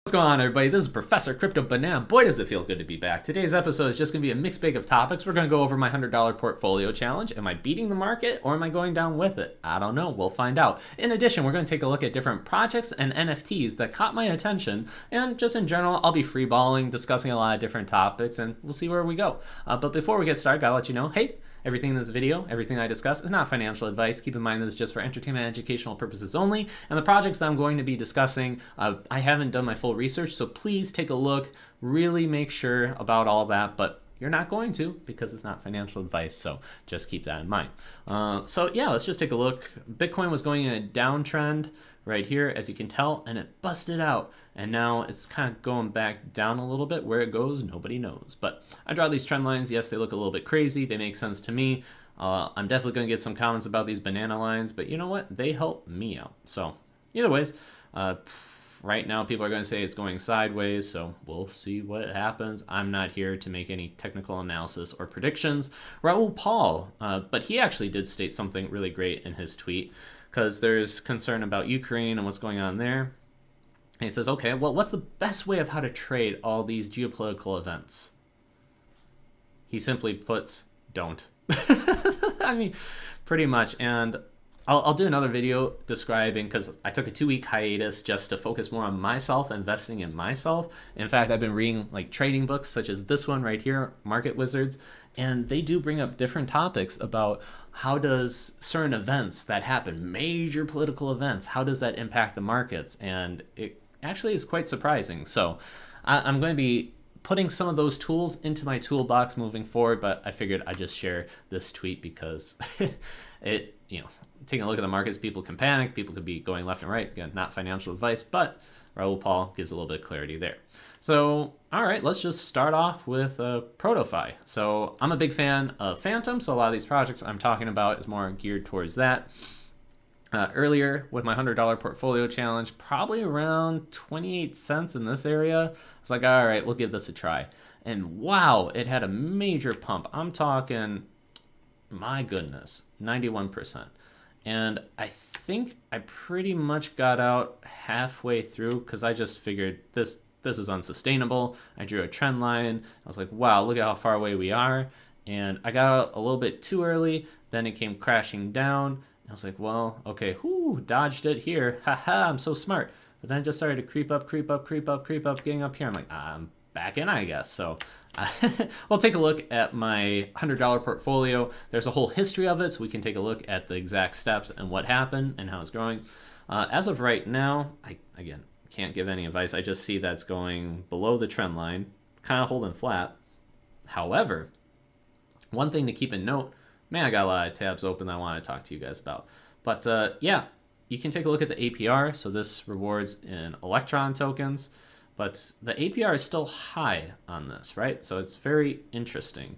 What's going on, everybody? This is Professor Crypto Banana. Boy, does it feel good to be back. Today's episode is just going to be a mixed bag of topics. We're going to go over my $100 portfolio challenge. Am I beating the market or am I going down with it? I don't know. We'll find out. In addition, we're going to take a look at different projects and NFTs that caught my attention. And just in general, I'll be freeballing, discussing a lot of different topics, and we'll see where we go. But before we get started, gotta let you know, hey, everything in this video, everything I discuss is not financial advice. Keep in mind this is just for entertainment and educational purposes only. And the projects that I'm going to be discussing, I haven't done my full research, so please take a look, really make sure about all that, but you're not going to because it's not financial advice, so just keep that in mind. So yeah, let's just take a look. Bitcoin was going in a downtrend right here, as you can tell, and it busted out. And now it's kind of going back down a little bit. Where it goes, nobody knows. But I draw these trend lines. Yes, they look a little bit crazy. They make sense to me. I'm definitely going to get some comments about these banana lines, but you know what? They help me out. So either ways, right now people are going to say it's going sideways, so we'll see what happens. I'm not here to make any technical analysis or predictions. Raoul Pal, but he actually did state something really great in his tweet, because there's concern about Ukraine and what's going on there. And he says, okay, well, what's the best way of how to trade all these geopolitical events? He simply puts, don't. I mean, pretty much. And I'll do another video describing, because I took a 2-week hiatus just to focus more on myself, investing in myself. In fact, I've been reading like trading books such as this one right here, Market Wizards, and they do bring up different topics about how does certain events that happen, major political events, how does that impact the markets? And it actually is quite surprising. So I'm going to be putting some of those tools into my toolbox moving forward, but I figured I'd just share this tweet because it, taking a look at the markets, people can panic, people could be going left and right. Again, not financial advice, but Raoul Pal gives a little bit of clarity there. So, all right, let's just start off with ProtoFi. So I'm a big fan of Fantom, so a lot of these projects I'm talking about is more geared towards that. Earlier with my $100 portfolio challenge, probably around 28 cents in this area, I was like, all right, we'll give this a try. And wow, it had a major pump. I'm talking, my goodness, 91%. And I think I pretty much got out halfway through because I just figured this is unsustainable. I drew a trend line. I was like, wow, look at how far away we are. And I got out a little bit too early. Then it came crashing down. I was like, well, okay, dodged it here. Haha, I'm so smart. But then it just started to creep up, getting up here. I'm like, I'm back in, I guess. So we'll take a look at my $100 portfolio. There's a whole history of it, so we can take a look at the exact steps and what happened and how it's growing. As of right now, I, again, can't give any advice. I just see that's going below the trend line, kind of holding flat. However, one thing to keep in note, man, I got a lot of tabs open that I want to talk to you guys about. But yeah, you can take a look at the APR. So this rewards in Electron tokens, but the APR is still high on this, right? So it's very interesting.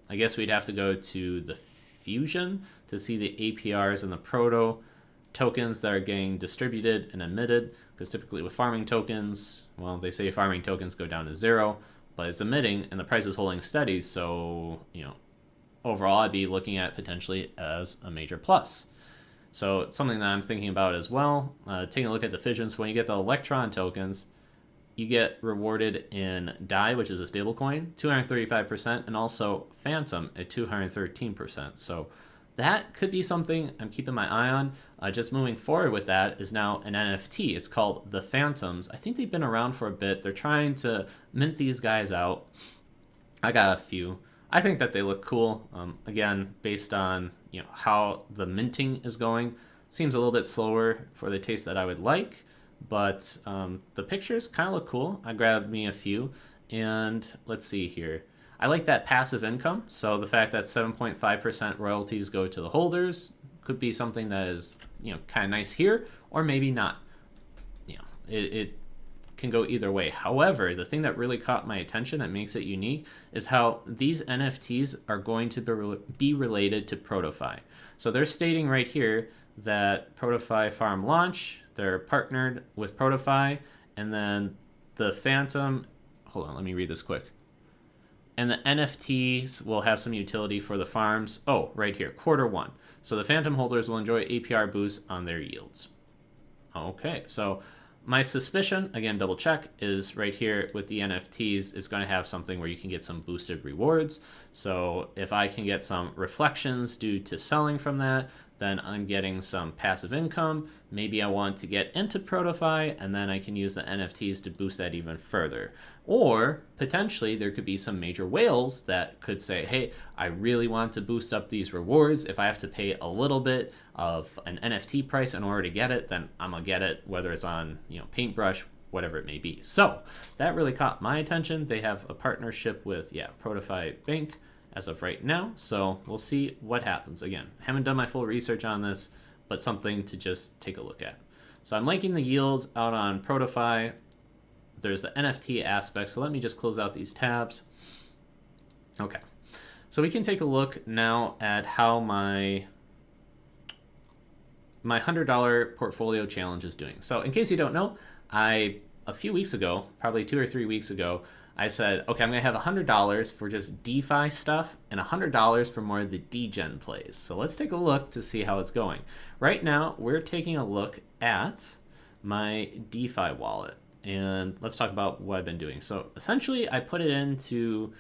I guess we'd have to go to the Fusion to see the APRs and the Proto tokens that are getting distributed and emitted, because typically with farming tokens, well, they say farming tokens go down to 0, but it's emitting and the price is holding steady. So, overall, I'd be looking at potentially as a major plus. So it's something that I'm thinking about as well. Taking a look at the fission. So when you get the Electron tokens, you get rewarded in DAI, which is a stable coin, 235%, and also Fantom at 213%. So that could be something I'm keeping my eye on. Just moving forward with that is now an NFT. It's called the Fantoms. I think they've been around for a bit. They're trying to mint these guys out. I got a few. I think that they look cool. Again, based on how the minting is going, seems a little bit slower for the taste that I would like, but the pictures kind of look cool. I grabbed me a few, and let's see here. I like that passive income. So the fact that 7.5% royalties go to the holders could be something that is kind of nice here, or maybe not. It can go either way. However, the thing that really caught my attention that makes it unique is how these NFTs are going to be related to ProtoFi. So they're stating right here that ProtoFi farm launch, they're partnered with ProtoFi, and then the Fantom, hold on, let me read this quick. And the NFTs will have some utility for the farms. Oh, right here, Q1. So the Fantom holders will enjoy APR boosts on their yields. Okay, so my suspicion, again, double check, is right here with the NFTs is going to have something where you can get some boosted rewards. So if I can get some reflections due to selling from that, then I'm getting some passive income. Maybe I want to get into ProtoFi, and then I can use the NFTs to boost that even further. Or potentially there could be some major whales that could say, hey, I really want to boost up these rewards. If I have to pay a little bit of an NFT price in order to get it, then I'm gonna get it, whether it's on Paintbrush, whatever it may be. So that really caught my attention. They have a partnership with ProtoFi Bank as of right now, so we'll see what happens. Again, haven't done my full research on this, but something to just take a look at. So I'm liking the yields out on ProtoFi. There's the NFT aspect, so let me just close out these tabs. Okay, so we can take a look now at how my $100 portfolio challenge is doing. So in case you don't know, a few weeks ago, probably 2 or 3 weeks ago, I said, okay, I'm gonna have $100 for just DeFi stuff and $100 for more of the degen plays. So let's take a look to see how it's going. Right now, we're taking a look at my DeFi wallet, and let's talk about what I've been doing. So essentially, I put it into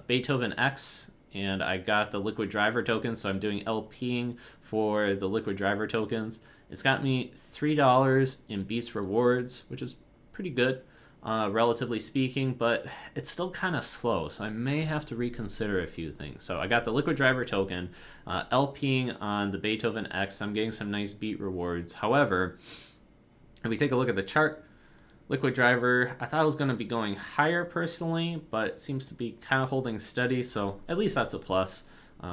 Beethoven X, and I got the liquid driver tokens, so I'm doing LPing for the liquid driver tokens. It's got me $3 in BEEts rewards, which is pretty good, relatively speaking, but it's still kind of slow, so I may have to reconsider a few things. So I got the liquid driver token, LPing on the Beethoven X. I'm getting some nice BEET rewards. However, if we take a look at the chart, liquid driver, I thought it was going to be going higher personally, but it seems to be kind of holding steady, so at least that's a plus.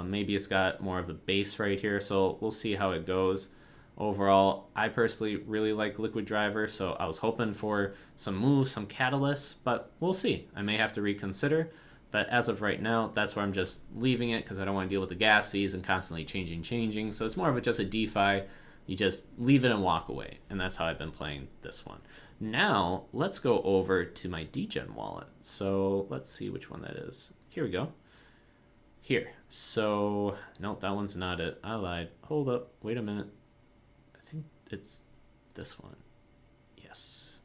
Maybe it's got more of a base right here, so we'll see how it goes. Overall, I personally really like liquid driver, so I was hoping for some moves, some catalysts, but we'll see. I may have to reconsider, but as of right now, that's where I'm just leaving it because I don't want to deal with the gas fees and constantly changing. So it's more of just a DeFi. You just leave it and walk away, and that's how I've been playing this one. Now, let's go over to my degen wallet. So let's see which one that is. Here we go. Here. So, nope, that one's not it. I lied. Hold up. Wait a minute. I think it's this one. Yes.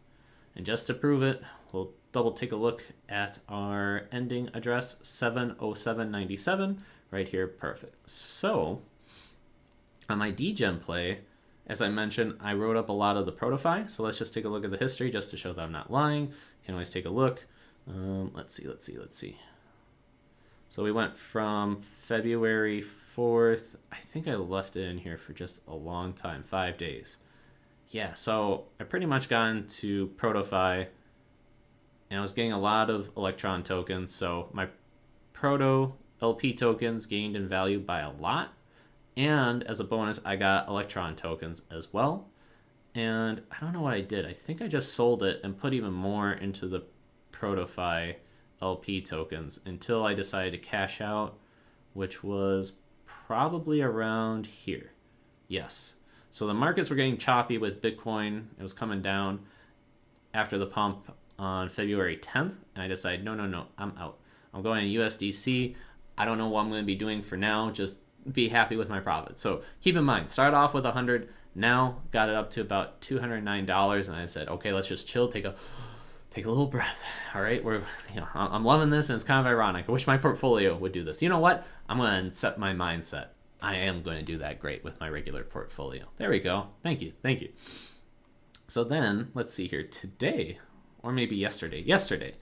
And just to prove it, we'll double take a look at our ending address, 70797, right here. Perfect. So, on my degen play, as I mentioned, I wrote up a lot of the ProtoFi, so let's just take a look at the history just to show that I'm not lying. You can always take a look. Let's see. So we went from February 4th. I think I left it in here for just a long time, 5 days. Yeah, so I pretty much got into ProtoFi, and I was getting a lot of Electron tokens, so my Proto LP tokens gained in value by a lot. And as a bonus, I got Electron tokens as well. And I don't know what I did. I think I just sold it and put even more into the ProtoFi LP tokens until I decided to cash out, which was probably around here. Yes. So the markets were getting choppy with Bitcoin. It was coming down after the pump on February 10th. And I decided, no, I'm out. I'm going to USDC. I don't know what I'm going to be doing for now. Just be happy with my profit. So keep in mind, start off with 100, now got it up to about $209, and I said, okay, let's just chill, take a little breath. All right, I'm loving this, and it's kind of ironic. I wish my portfolio would do this. You know what? I'm going to set my mindset. I am going to do that great with my regular portfolio. There we go. Thank you. So then, let's see here. Today, or maybe yesterday,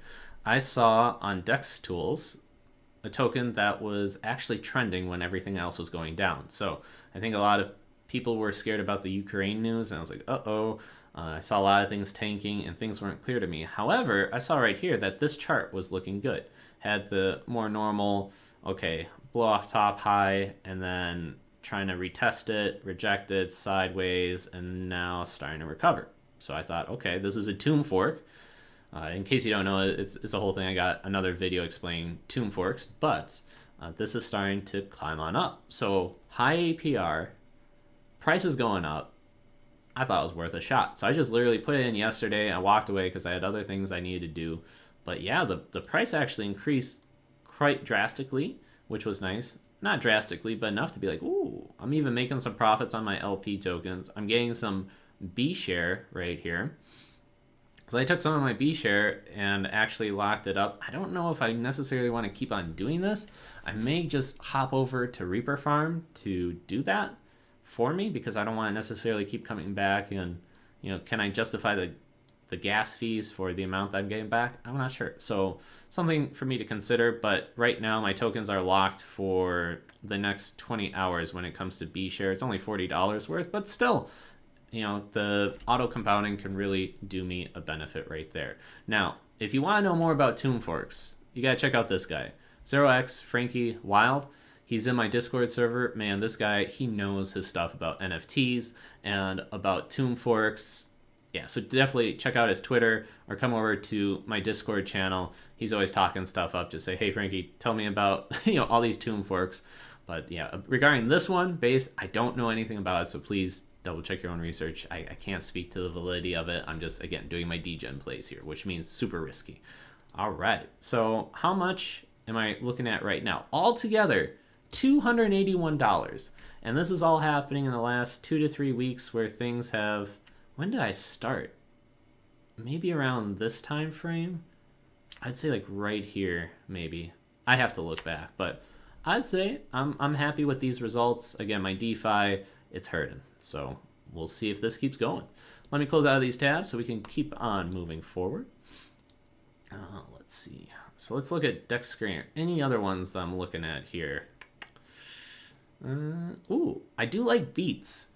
I saw on Dex Tools a token that was actually trending when everything else was going down. So I think a lot of people were scared about the Ukraine news, and I was like, I saw a lot of things tanking and things weren't clear to me. However, I saw right here that this chart was looking good. Had the more normal, blow off top high, and then trying to retest it, reject it, sideways, and now starting to recover. So I thought, okay, this is a tomb fork. In case you don't know, it's a whole thing. I got another video explaining tomb forks, but this is starting to climb on up. So high APR, price is going up. I thought it was worth a shot. So I just literally put it in yesterday. I walked away because I had other things I needed to do. But yeah, the price actually increased quite drastically, which was nice. Not drastically, but enough to be like, ooh, I'm even making some profits on my LP tokens. I'm getting some B share right here. So I took some of my B share and actually locked it up. I don't know if I necessarily want to keep on doing this. I may just hop over to Reaper Farm to do that for me, because I don't want to necessarily keep coming back and, can I justify the gas fees for the amount that I'm getting back? I'm not sure. So something for me to consider, but right now my tokens are locked for the next 20 hours when it comes to B share. It's only $40 worth, but still, the auto compounding can really do me a benefit right there. Now, if you want to know more about Tomb Forks, you got to check out this guy, 0x Frankie Wild. He's in my Discord server. Man, this guy, he knows his stuff about NFTs and about Tomb Forks. Yeah, so definitely check out his Twitter or come over to my Discord channel. He's always talking stuff up. Just say, hey, Frankie, tell me about all these Tomb Forks. But yeah, regarding this one, base, I don't know anything about it, so please double check your own research. I can't speak to the validity of it. I'm just, again, doing my degen plays here, which means super risky. All right, so how much am I looking at right now? Altogether, $281. And this is all happening in the last 2 to 3 weeks where things have... When did I start? Maybe around this time frame? I'd say like right here, maybe. I have to look back, but I'd say I'm happy with these results. Again, my DeFi, it's hurting. So we'll see if this keeps going. Let me close out of these tabs so we can keep on moving forward. Let's see. So let's look at Dex Screener. Any other ones that I'm looking at here? Ooh, I do like BEEts.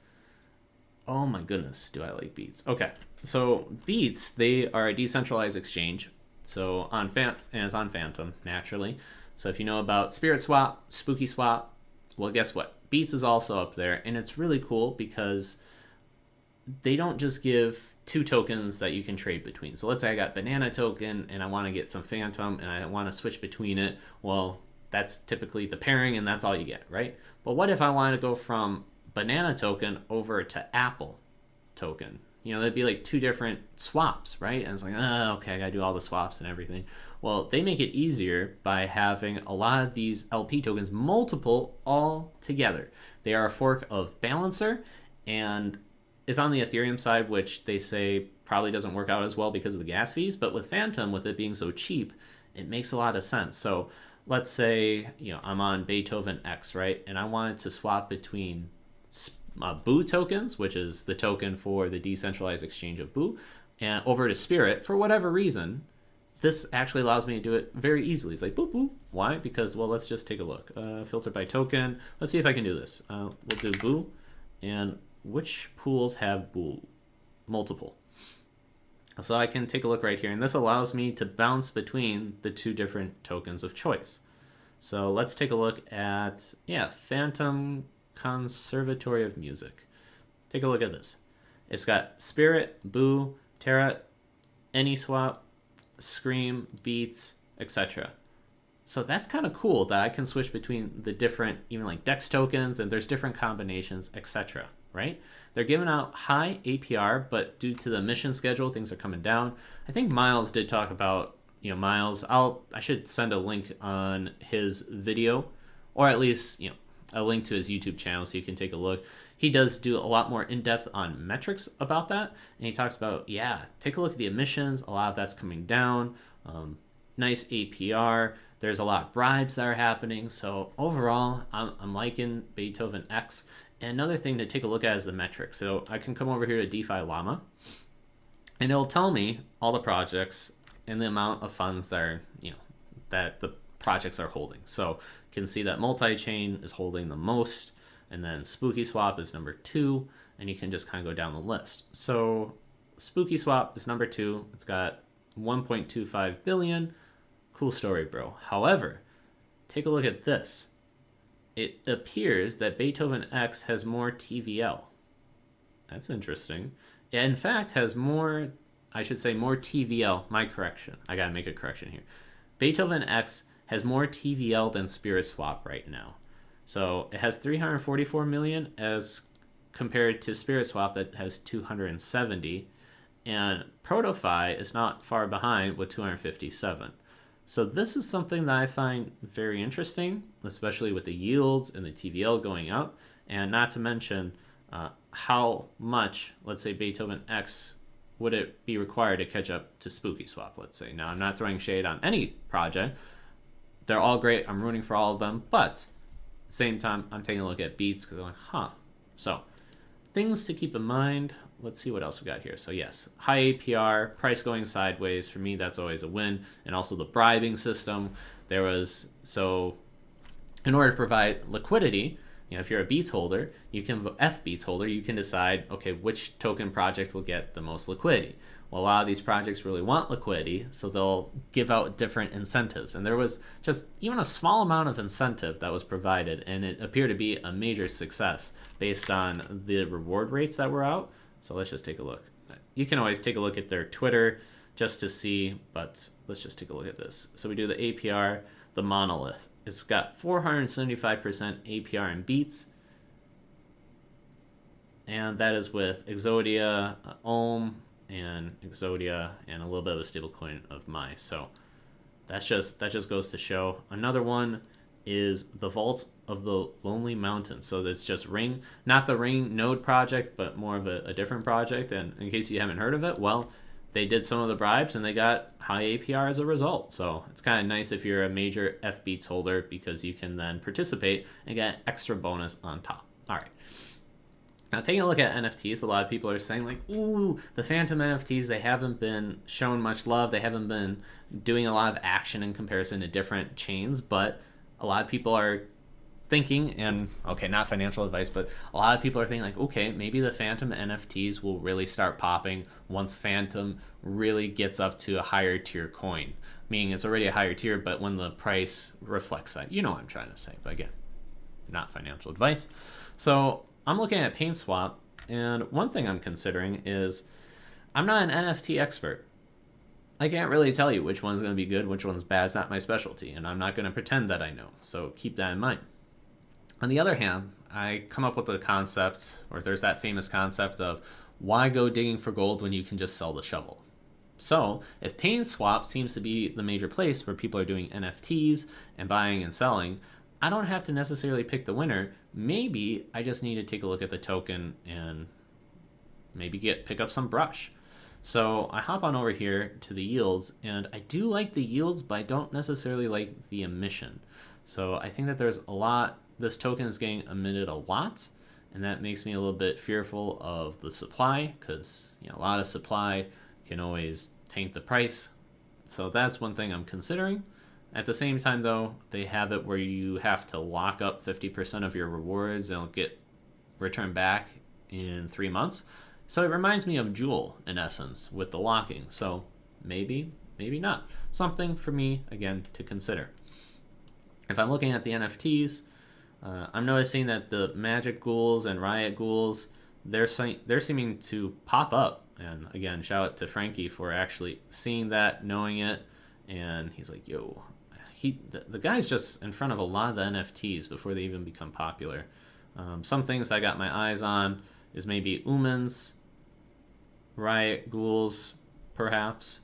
Oh my goodness, do I like BEEts. Okay, so BEEts, they are a decentralized exchange. So and it's on Fantom, naturally. So if you know about Spirit Swap, Spooky Swap, well, guess what? BEEts is also up there, and it's really cool because they don't just give 2 tokens that you can trade between. So let's say I got banana token and I want to get some Fantom and I want to switch between it. Well, that's typically the pairing and that's all you get, right? But what if I want to go from banana token over to apple token? That'd be like 2 different swaps, right? And it's like, okay, I gotta do all the swaps and everything. Well, they make it easier by having a lot of these LP tokens, multiple all together. They are a fork of Balancer, and it's on the Ethereum side, which they say probably doesn't work out as well because of the gas fees. But with Fantom, with it being so cheap, it makes a lot of sense. So let's say, I'm on Beethoven X, right? And I wanted to swap between Boo tokens, which is the token for the decentralized exchange of Boo, and over to Spirit. For whatever reason, this actually allows me to do it very easily. It's like, boop, boop. Why? Because, well, let's just take a look. Filter by token. Let's see if I can do this. We'll do Boo. And which pools have Boo? Multiple. So I can take a look right here. And this allows me to bounce between the 2 different tokens of choice. So let's take a look at, Fantom Conservatory of Music. Take a look at this. It's got Spirit, Boo, Terra, AnySwap, Scream, BEEts, etc. So that's kind of cool that I can switch between the different, even like DEX tokens, and there's different combinations, etc. Right? They're giving out high APR, but due to the mission schedule, things are coming down. I think Miles did talk about, Miles. I should send a link on his video, or at least, a link to his YouTube channel so you can take a look. He does do a lot more in-depth on metrics about that, and he talks about, take a look at the emissions. A lot of that's coming down. Nice APR. There's a lot of bribes that are happening. So overall, I'm liking Beethoven X. And another thing to take a look at is the metrics. So I can come over here to DeFi Llama, and it'll tell me all the projects and the amount of funds that are, that the projects are holding. So you can see that multi-chain is holding the most, and then Spooky Swap is number 2, and you can just kind of go down the list. So Spooky Swap is number 2. It's got 1.25 billion. Cool story, bro. However, take a look at this. It appears that Beethoven X has more TVL. That's interesting. It, in fact, has more, I should say more TVL. My correction. I gotta make a correction here. Beethoven X has more TVL than Spirit Swap right now. So it has 344 million as compared to Spirit Swap that has 270. And ProtoFi is not far behind with 257. So this is something that I find very interesting, especially with the yields and the TVL going up, and not to mention how much, let's say, Beethoven X would it be required to catch up to Spooky Swap, let's say? Now, I'm not throwing shade on any project. They're all great. I'm rooting for all of them. But same time, I'm taking a look at BEEts because I'm like, huh. So things to keep in mind. Let's see what else we got here. So yes, high APR, price going sideways. For me, that's always a win. And also the bribing system. So in order to provide liquidity, if you're a BEEts holder, you can decide, okay, which token project will get the most liquidity. Well, a lot of these projects really want liquidity, so they'll give out different incentives. And there was just even a small amount of incentive that was provided, and it appeared to be a major success based on the reward rates that were out. So let's just take a look. You can always take a look at their Twitter just to see, but let's just take a look at this. So we do the APR, the monolith. It's got 475% APR in BEEts. And that is with Exodia, Ohm, and Exodia, and a little bit of a stablecoin of Mai. So that just goes to show. Another one is the Vaults of the Lonely Mountain. So it's just Ring, not the Ring node project, but more of a different project. And in case you haven't heard of it, well, they did some of the bribes and they got high APR as a result. So it's kind of nice if you're a major FBEEts holder because you can then participate and get extra bonus on top. All right. Now taking a look at NFTs, a lot of people are saying like, ooh, the Fantom NFTs, they haven't been shown much love. They haven't been doing a lot of action in comparison to different chains, but a lot of people are thinking, and okay, not financial advice, but a lot of people are thinking like, okay, maybe the Fantom NFTs will really start popping once Fantom really gets up to a higher tier coin, meaning it's already a higher tier, but when the price reflects that. You know what I'm trying to say, but again, not financial advice. So I'm looking at PaintSwap, and one thing I'm considering is I'm not an NFT expert. I can't really tell you which one's going to be good, which one's bad. It's not my specialty, and I'm not going to pretend that I know. So keep that in mind. On the other hand, I come up with a concept, or there's that famous concept of why go digging for gold when you can just sell the shovel? So if PaintSwap seems to be the major place where people are doing NFTs and buying and selling, I don't have to necessarily pick the winner. Maybe I just need to take a look at the token and maybe pick up some brush. So I hop on over here to the yields, and I do like the yields, but I don't necessarily like the emission. So I think that there's a lot, this token is getting emitted a lot, and that makes me a little bit fearful of the supply, because a lot of supply can always tank the price. So that's one thing I'm considering. At the same time, though, they have it where you have to lock up 50% of your rewards and it'll get returned back in 3 months. So it reminds me of Jewel, in essence, with the locking. So maybe, maybe not. Something for me, again, to consider. If I'm looking at the NFTs, I'm noticing that the Magic Ghouls and Riot Ghouls, they're seeming to pop up. And again, shout out to Frankie for actually seeing that, knowing it. And he's like, yo, the guy's just in front of a lot of the NFTs before they even become popular. Some things I got my eyes on is maybe Umans, Riot Ghouls, perhaps.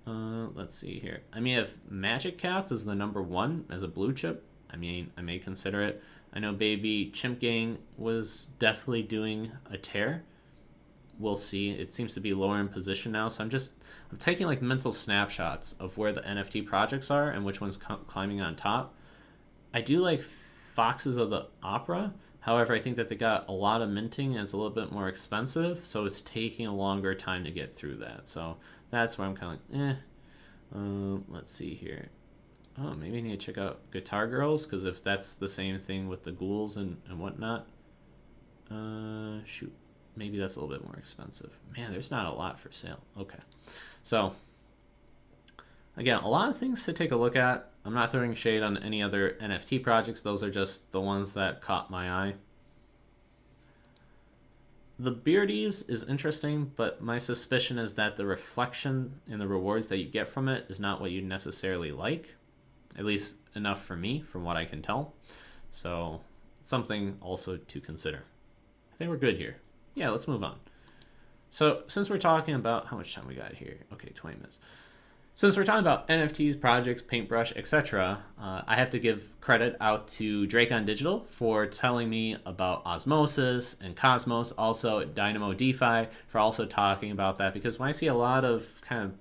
Let's see here. I mean, if Magic Cats is the number one as a blue chip, I may consider it. I know Baby Chimp Gang was definitely doing a tear. We'll see. It seems to be lower in position now, so I'm taking like mental snapshots of where the NFT projects are and which one's climbing on top. I do like Foxes of the Opera. However, I think that they got a lot of minting and it's a little bit more expensive, so it's taking a longer time to get through that. So that's where I'm kind of like, let's see here. Oh, maybe I need to check out Guitar Girls, because if that's the same thing with the ghouls and whatnot, shoot. Maybe that's a little bit more expensive. Man, there's not a lot for sale. Okay. So, again, a lot of things to take a look at. I'm not throwing shade on any other NFT projects. Those are just the ones that caught my eye. The Beardies is interesting, but my suspicion is that the reflection in the rewards that you get from it is not what you necessarily like. At least enough for me, from what I can tell. So, something also to consider. I think we're good here. Yeah, let's move on. So since we're talking about how much time we got here, okay, 20 minutes. Since we're talking about NFTs, projects, paintbrush, etc., I have to give credit out to Drake on Digital for telling me about Osmosis and Cosmos, also Dynamo DeFi for also talking about that, because when I see a lot of kind of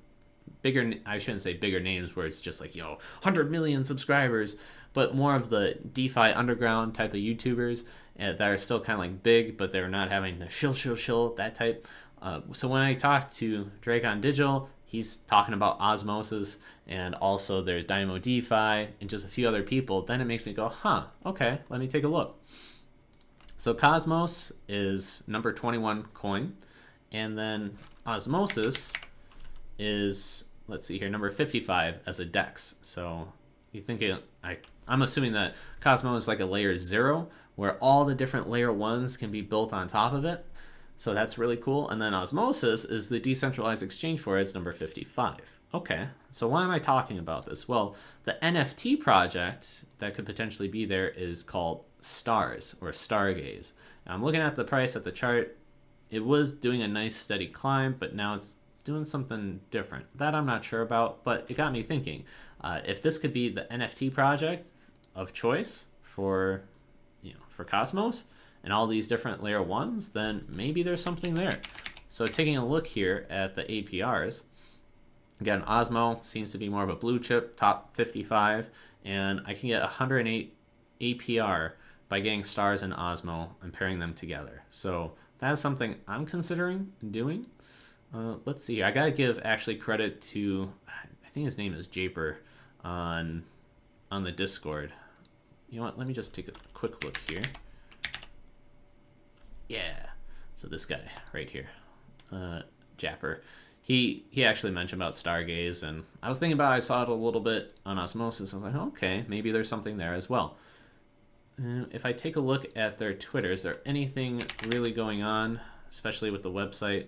bigger, I shouldn't say bigger names where it's just like, 100 million subscribers, but more of the DeFi underground type of YouTubers that are still kind of like big, but they're not having the shill, that type. So when I talk to Drake on Digital, he's talking about Osmosis, and also there's Dynamo DeFi and just a few other people, then it makes me go, okay, let me take a look. So Cosmos is number 21 coin, and then Osmosis is, let's see here, number 55 as a DEX. So you think I'm assuming that Cosmos is like a layer 0 where all the different layer 1s can be built on top of it. So that's really cool. And then Osmosis is the decentralized exchange for it. It's number 55. Okay, so why am I talking about this? Well, the NFT project that could potentially be there is called Stars or Stargaze. Now, I'm looking at the price at the chart. It was doing a nice steady climb, but now it's doing something different. That I'm not sure about, but it got me thinking. If this could be the NFT project of choice for Cosmos, and all these different layer 1s, then maybe there's something there. So taking a look here at the APRs, again, Osmo seems to be more of a blue chip, top 55, and I can get 108 APR by getting Stars and Osmo and pairing them together. So that's something I'm considering doing. Let's see, I gotta give actually credit to, I think his name is Japer on the Discord. You know what, let me just take a quick look here. Yeah, so this guy right here, Japper, he actually mentioned about Stargaze, and I was thinking about it. I saw it a little bit on Osmosis. I was like, okay, maybe there's something there as well. If I take a look at their Twitter, is there anything really going on, especially with the website?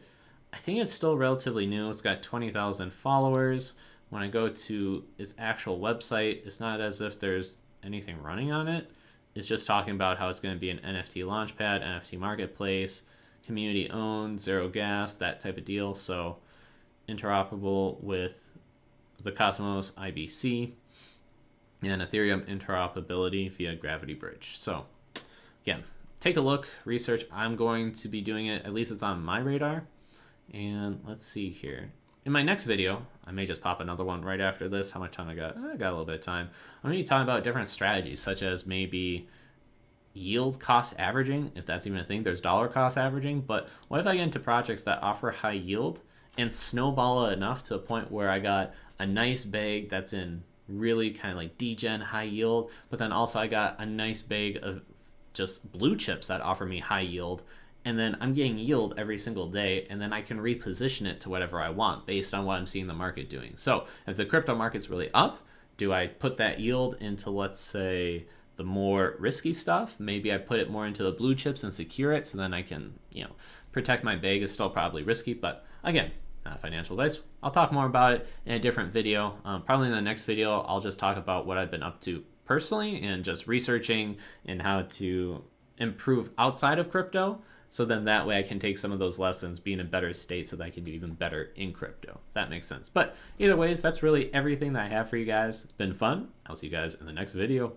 I think it's still relatively new. It's got 20,000 followers. When I go to its actual website, it's not as if there's anything running on it. It's just talking about how it's going to be an NFT launchpad, NFT marketplace, community owned, zero gas, that type of deal. So interoperable with the Cosmos IBC and Ethereum interoperability via Gravity Bridge. So again, take a look, research. I'm going to be doing it, at least it's on my radar. And let's see here. In my next video, I may just pop another one right after this. How much time I got? I got a little bit of time. I'm going to be talking about different strategies, such as maybe yield cost averaging, if that's even a thing. There's dollar cost averaging, but what if I get into projects that offer high yield and snowball it enough to a point where I got a nice bag that's in really kind of like degen high yield, but then also I got a nice bag of just blue chips that offer me high yield, and then I'm getting yield every single day, and then I can reposition it to whatever I want based on what I'm seeing the market doing. So if the crypto market's really up, do I put that yield into, let's say, the more risky stuff? Maybe I put it more into the blue chips and secure it, so then I can, protect my bag. Is still probably risky, but again, not financial advice. I'll talk more about it in a different video. Probably in the next video, I'll just talk about what I've been up to personally and just researching and how to improve outside of crypto. So then that way I can take some of those lessons, be in a better state so that I can be even better in crypto. If that makes sense. But either ways, that's really everything that I have for you guys. It's been fun. I'll see you guys in the next video.